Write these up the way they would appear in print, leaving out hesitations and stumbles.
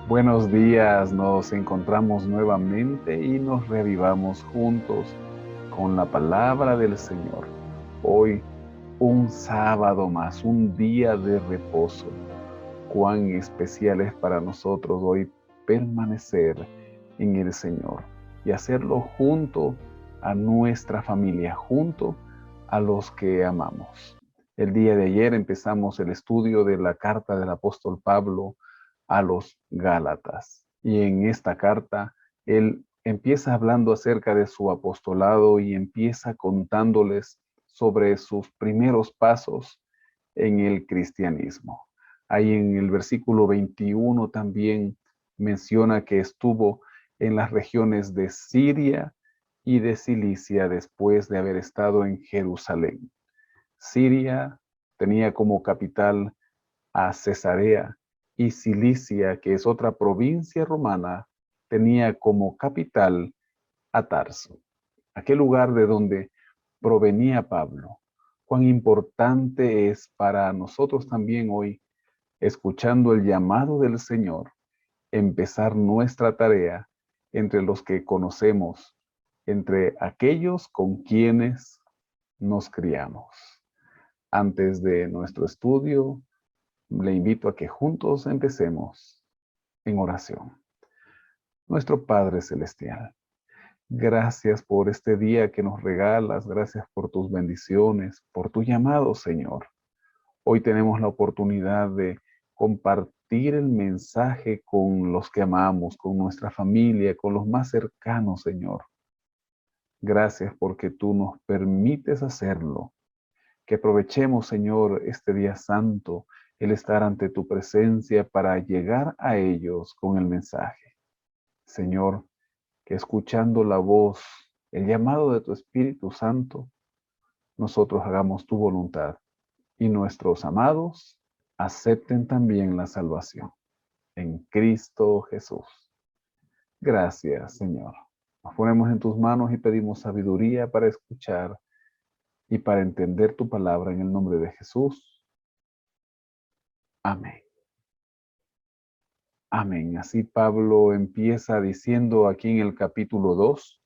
Buenos días, nos encontramos nuevamente y nos reavivamos juntos con la palabra del Señor. Hoy, un sábado más, un día de reposo. Cuán especial es para nosotros hoy permanecer en el Señor y hacerlo junto a nuestra familia, junto a los que amamos. El día de ayer empezamos el estudio de la carta del apóstol Pablo a los Gálatas. Y en esta carta, él empieza hablando acerca de su apostolado y empieza contándoles sobre sus primeros pasos en el cristianismo. Ahí en el versículo 21 también menciona que estuvo en las regiones de Siria y de Cilicia después de haber estado en Jerusalén. Siria tenía como capital a Cesarea y Cilicia, que es otra provincia romana, tenía como capital a Tarso, aquel lugar de donde provenía Pablo. Cuán importante es para nosotros también hoy, escuchando el llamado del Señor, empezar nuestra tarea entre los que conocemos, entre aquellos con quienes nos criamos. Antes de nuestro estudio, le invito a que juntos empecemos en oración. Nuestro Padre Celestial, gracias por este día que nos regalas, gracias por tus bendiciones, por tu llamado, Señor. Hoy tenemos la oportunidad de compartir el mensaje con los que amamos, con nuestra familia, con los más cercanos, Señor. Gracias porque tú nos permites hacerlo. Que aprovechemos, Señor, este día santo, el estar ante tu presencia para llegar a ellos con el mensaje. Señor, que escuchando la voz, el llamado de tu Espíritu Santo, nosotros hagamos tu voluntad y nuestros amados acepten también la salvación. En Cristo Jesús. Gracias, Señor. Nos ponemos en tus manos y pedimos sabiduría para escuchar y para entender tu palabra en el nombre de Jesús. Amén. Amén. Así Pablo empieza diciendo aquí en el capítulo 2,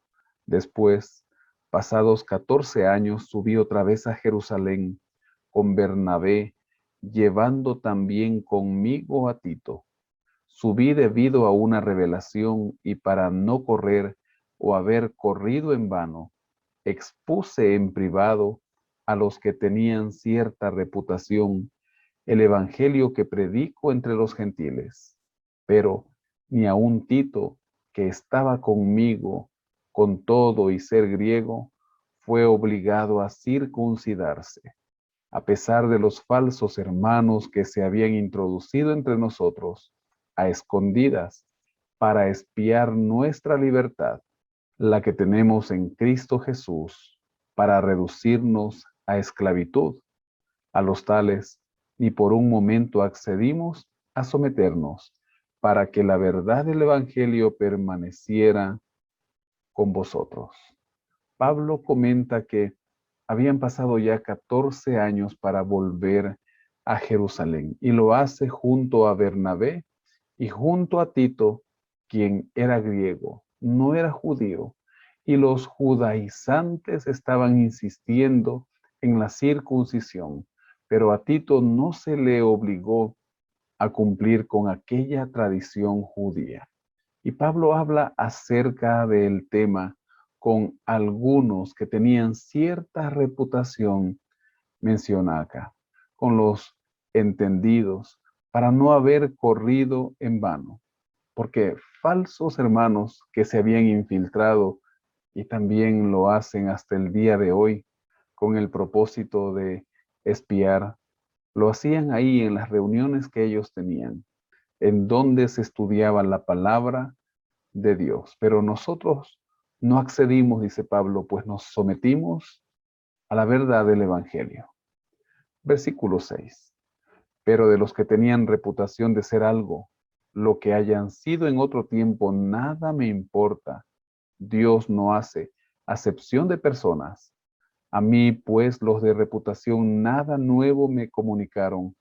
después, pasados 14 años, subí otra vez a Jerusalén con Bernabé, llevando también conmigo a Tito. Subí debido a una revelación y para no correr o haber corrido en vano, expuse en privado a los que tenían cierta reputación el evangelio que predico entre los gentiles. Pero ni aun Tito, que estaba conmigo con todo y ser griego, fue obligado a circuncidarse, a pesar de los falsos hermanos que se habían introducido entre nosotros a escondidas para espiar nuestra libertad, la que tenemos en Cristo Jesús, para reducirnos a esclavitud. A los tales, ni por un momento accedimos a someternos, para que la verdad del Evangelio permaneciera con vosotros. Pablo comenta que habían pasado ya 14 años para volver a Jerusalén y lo hace junto a Bernabé y junto a Tito, quien era griego, no era judío, y los judaizantes estaban insistiendo en la circuncisión, pero a Tito no se le obligó a cumplir con aquella tradición judía. Y Pablo habla acerca del tema con algunos que tenían cierta reputación, menciona acá, con los entendidos, para no haber corrido en vano, porque falsos hermanos que se habían infiltrado y también lo hacen hasta el día de hoy con el propósito de espiar, lo hacían ahí en las reuniones que ellos tenían, en donde se estudiaba la palabra de Dios. Pero nosotros no accedimos, dice Pablo, pues nos sometimos a la verdad del Evangelio. Versículo 6. Pero de los que tenían reputación de ser algo, lo que hayan sido en otro tiempo, nada me importa. Dios no hace acepción de personas. A mí, pues, los de reputación nada nuevo me comunicaron,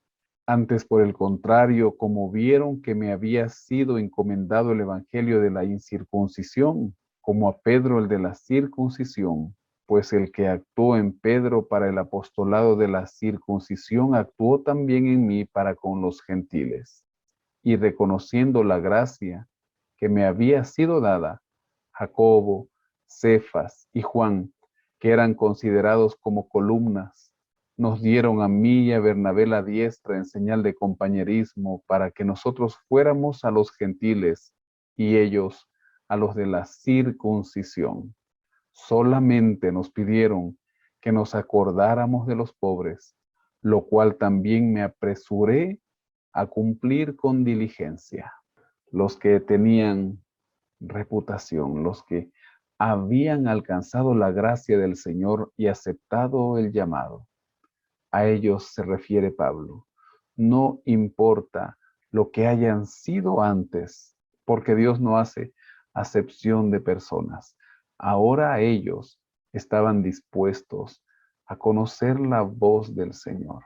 Antes, por el contrario, como vieron que me había sido encomendado el evangelio de la incircuncisión, como a Pedro el de la circuncisión, pues el que actuó en Pedro para el apostolado de la circuncisión, actuó también en mí para con los gentiles. Y reconociendo la gracia que me había sido dada, Jacobo, Cefas y Juan, que eran considerados como columnas, nos dieron a mí y a Bernabé la diestra en señal de compañerismo para que nosotros fuéramos a los gentiles y ellos a los de la circuncisión. Solamente nos pidieron que nos acordáramos de los pobres, lo cual también me apresuré a cumplir con diligencia. Los que tenían reputación, los que habían alcanzado la gracia del Señor y aceptado el llamado. A ellos se refiere Pablo. No importa lo que hayan sido antes, porque Dios no hace acepción de personas. Ahora ellos estaban dispuestos a conocer la voz del Señor.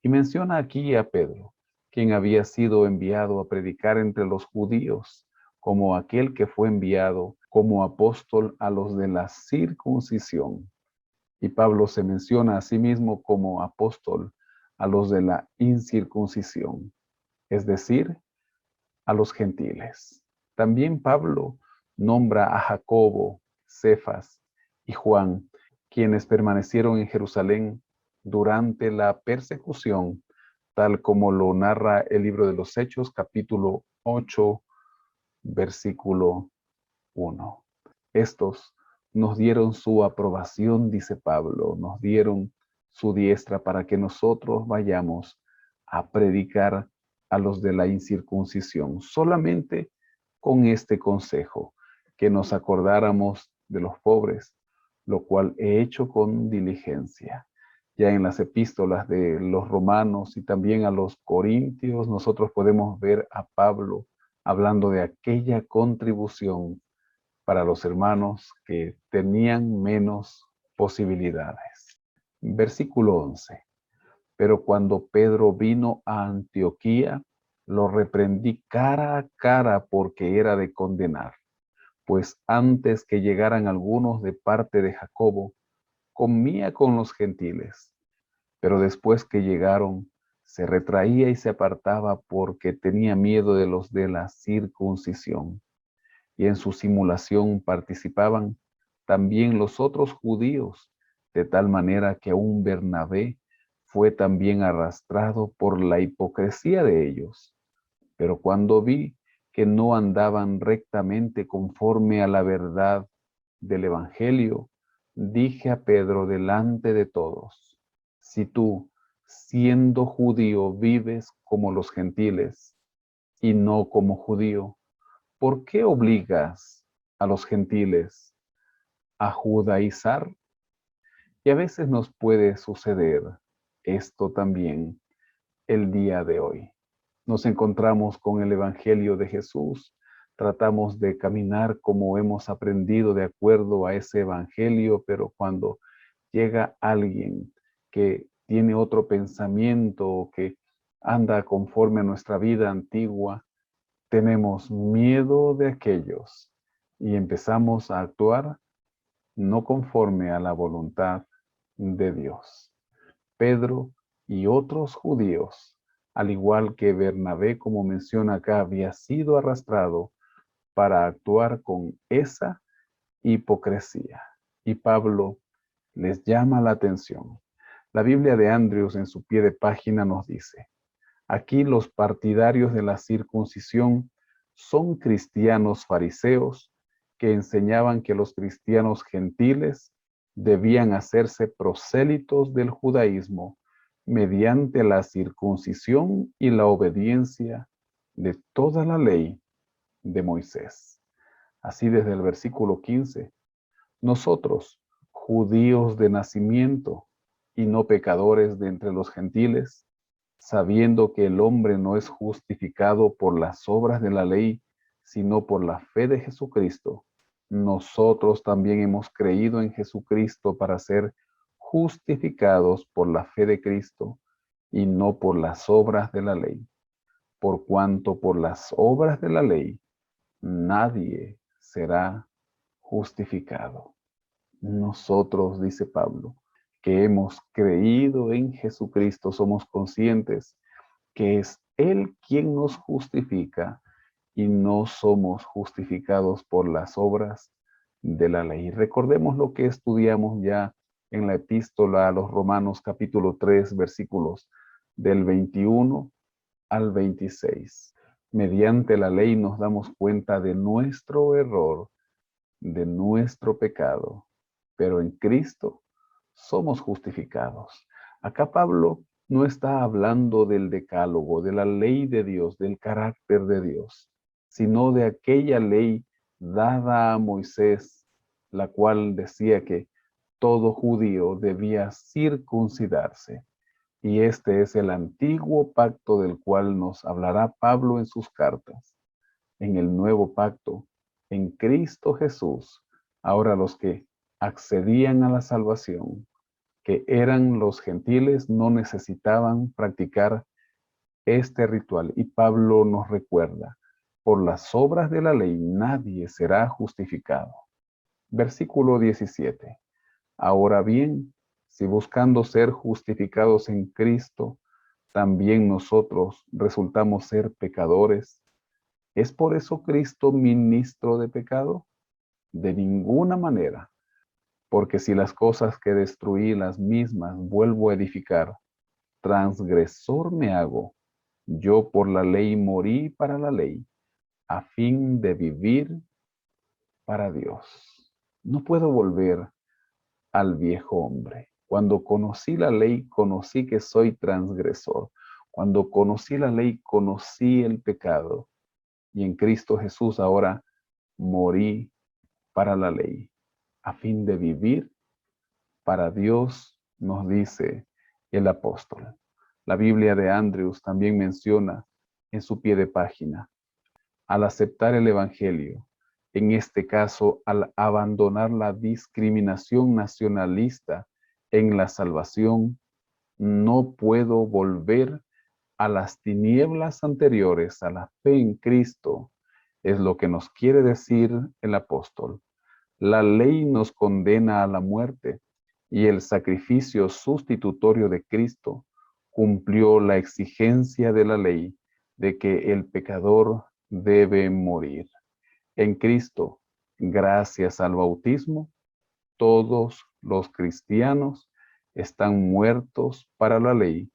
Y menciona aquí a Pedro, quien había sido enviado a predicar entre los judíos, como aquel que fue enviado como apóstol a los de la circuncisión. Y Pablo se menciona a sí mismo como apóstol a los de la incircuncisión, es decir, a los gentiles. También Pablo nombra a Jacobo, Cefas y Juan, quienes permanecieron en Jerusalén durante la persecución, tal como lo narra el libro de los Hechos, capítulo 8, versículo 1. Estos nos dieron su aprobación, dice Pablo, nos dieron su diestra para que nosotros vayamos a predicar a los de la incircuncisión, solamente con este consejo, que nos acordáramos de los pobres, lo cual he hecho con diligencia. Ya en las epístolas de los romanos y también a los corintios, nosotros podemos ver a Pablo hablando de aquella contribución para los hermanos que tenían menos posibilidades. Versículo 11. Pero cuando Pedro vino a Antioquía, lo reprendí cara a cara porque era de condenar, pues antes que llegaran algunos de parte de Jacobo, comía con los gentiles, pero después que llegaron, se retraía y se apartaba porque tenía miedo de los de la circuncisión. Y en su simulación participaban también los otros judíos, de tal manera que aún Bernabé fue también arrastrado por la hipocresía de ellos. Pero cuando vi que no andaban rectamente conforme a la verdad del Evangelio, dije a Pedro delante de todos: si tú, siendo judío, vives como los gentiles y no como judío, ¿por qué obligas a los gentiles a judaizar? Y a veces nos puede suceder esto también el día de hoy. Nos encontramos con el Evangelio de Jesús, tratamos de caminar como hemos aprendido de acuerdo a ese Evangelio, pero cuando llega alguien que tiene otro pensamiento o que anda conforme a nuestra vida antigua, tenemos miedo de aquellos y empezamos a actuar no conforme a la voluntad de Dios. Pedro y otros judíos, al igual que Bernabé, como menciona acá, había sido arrastrado para actuar con esa hipocresía. Y Pablo les llama la atención. La Biblia de Andrews en su pie de página nos dice: aquí los partidarios de la circuncisión son cristianos fariseos que enseñaban que los cristianos gentiles debían hacerse prosélitos del judaísmo mediante la circuncisión y la obediencia de toda la ley de Moisés. Así desde el versículo 15, nosotros, judíos de nacimiento y no pecadores de entre los gentiles, sabiendo que el hombre no es justificado por las obras de la ley, sino por la fe de Jesucristo, nosotros también hemos creído en Jesucristo para ser justificados por la fe de Cristo y no por las obras de la ley, por cuanto por las obras de la ley nadie será justificado. Nosotros, dice Pablo, que hemos creído en Jesucristo, somos conscientes que es Él quien nos justifica y no somos justificados por las obras de la ley. Recordemos lo que estudiamos ya en la epístola a los Romanos capítulo 3 versículos del 21 al 26. Mediante la ley nos damos cuenta de nuestro error, de nuestro pecado, pero en Cristo somos justificados. Acá Pablo no está hablando del decálogo, de la ley de Dios, del carácter de Dios, sino de aquella ley dada a Moisés, la cual decía que todo judío debía circuncidarse. Y este es el antiguo pacto del cual nos hablará Pablo en sus cartas. En el nuevo pacto, en Cristo Jesús, ahora los que accedían a la salvación, que eran los gentiles, no necesitaban practicar este ritual. Y Pablo nos recuerda, por las obras de la ley nadie será justificado. Versículo 17. Ahora bien, si buscando ser justificados en Cristo, también nosotros resultamos ser pecadores, ¿es por eso Cristo ministro de pecado? De ninguna manera, porque si las cosas que destruí las mismas vuelvo a edificar, transgresor me hago. Yo por la ley morí para la ley, a fin de vivir para Dios. No puedo volver al viejo hombre. Cuando conocí la ley, conocí que soy transgresor. Cuando conocí la ley, conocí el pecado. Y en Cristo Jesús ahora morí para la ley, a fin de vivir para Dios, nos dice el apóstol. La Biblia de Andrews también menciona en su pie de página, al aceptar el Evangelio, en este caso al abandonar la discriminación nacionalista en la salvación, no puedo volver a las tinieblas anteriores, a la fe en Cristo, es lo que nos quiere decir el apóstol. La ley nos condena a la muerte y el sacrificio sustitutorio de Cristo cumplió la exigencia de la ley de que el pecador debe morir. En Cristo, gracias al bautismo, todos los cristianos están muertos para la ley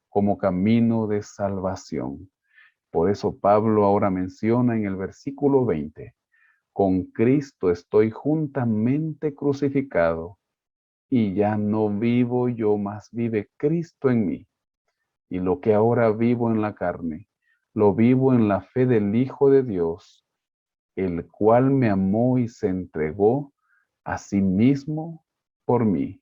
como camino de salvación. Por eso Pablo ahora menciona en el versículo 20, con Cristo estoy juntamente crucificado, y ya no vivo yo, mas vive Cristo en mí. Y lo que ahora vivo en la carne, lo vivo en la fe del Hijo de Dios, el cual me amó y se entregó a sí mismo por mí.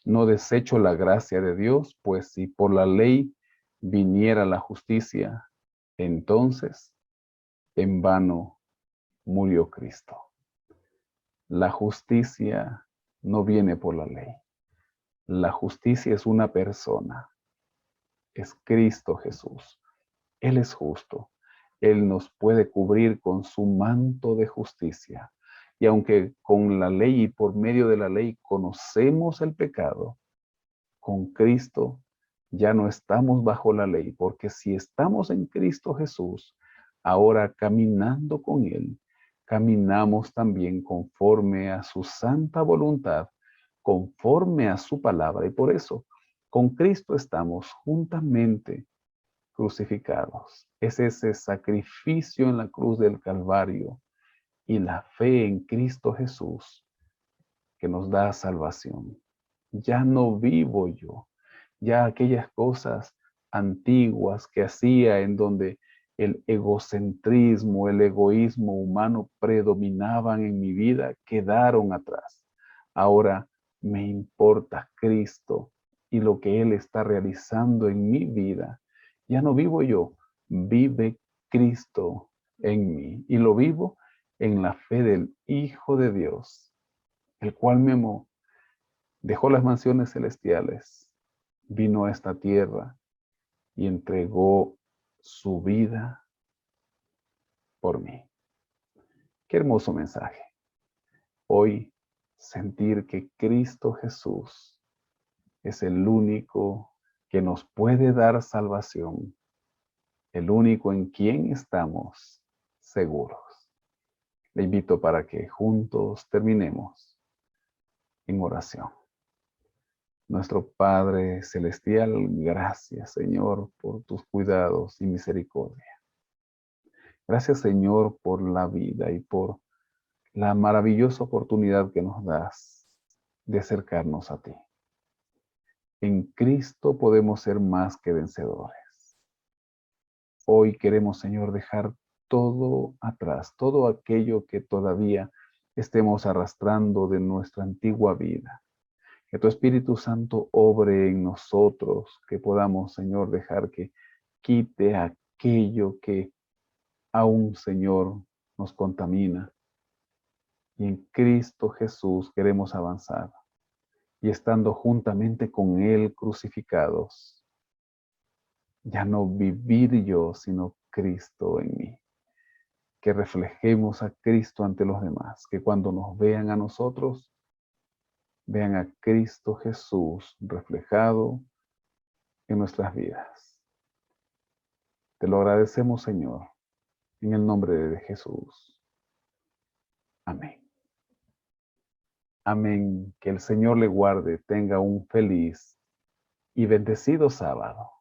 No desecho la gracia de Dios, pues si por la ley viniera la justicia, entonces en vano murió Cristo. La justicia no viene por la ley. La justicia es una persona, es Cristo Jesús. Él es justo. Él nos puede cubrir con su manto de justicia. Y aunque con la ley y por medio de la ley conocemos el pecado, con Cristo ya no estamos bajo la ley, porque si estamos en Cristo Jesús, ahora caminando con Él, caminamos también conforme a su santa voluntad, conforme a su palabra. Y por eso, con Cristo estamos juntamente crucificados. Es ese sacrificio en la cruz del Calvario y la fe en Cristo Jesús que nos da salvación. Ya no vivo yo, ya aquellas cosas antiguas que hacía en donde el egocentrismo, el egoísmo humano predominaban en mi vida, quedaron atrás. Ahora me importa Cristo y lo que Él está realizando en mi vida. Ya no vivo yo, vive Cristo en mí. Y lo vivo en la fe del Hijo de Dios, el cual me amó, dejó las mansiones celestiales, vino a esta tierra y entregó su vida por mí. Qué hermoso mensaje. Hoy sentir que Cristo Jesús es el único que nos puede dar salvación, el único en quien estamos seguros. Le invito para que juntos terminemos en oración. Nuestro Padre Celestial, gracias, Señor, por tus cuidados y misericordia. Gracias, Señor, por la vida y por la maravillosa oportunidad que nos das de acercarnos a ti. En Cristo podemos ser más que vencedores. Hoy queremos, Señor, dejar todo atrás, todo aquello que todavía estemos arrastrando de nuestra antigua vida. Que tu Espíritu Santo obre en nosotros, que podamos, Señor, dejar que quite aquello que aún, Señor, nos contamina. Y en Cristo Jesús queremos avanzar. Y estando juntamente con Él crucificados, ya no vivir yo, sino Cristo en mí. Que reflejemos a Cristo ante los demás, que cuando nos vean a nosotros, vean a Cristo Jesús reflejado en nuestras vidas. Te lo agradecemos, Señor, en el nombre de Jesús. Amén. Amén. Que el Señor le guarde, tenga un feliz y bendecido sábado.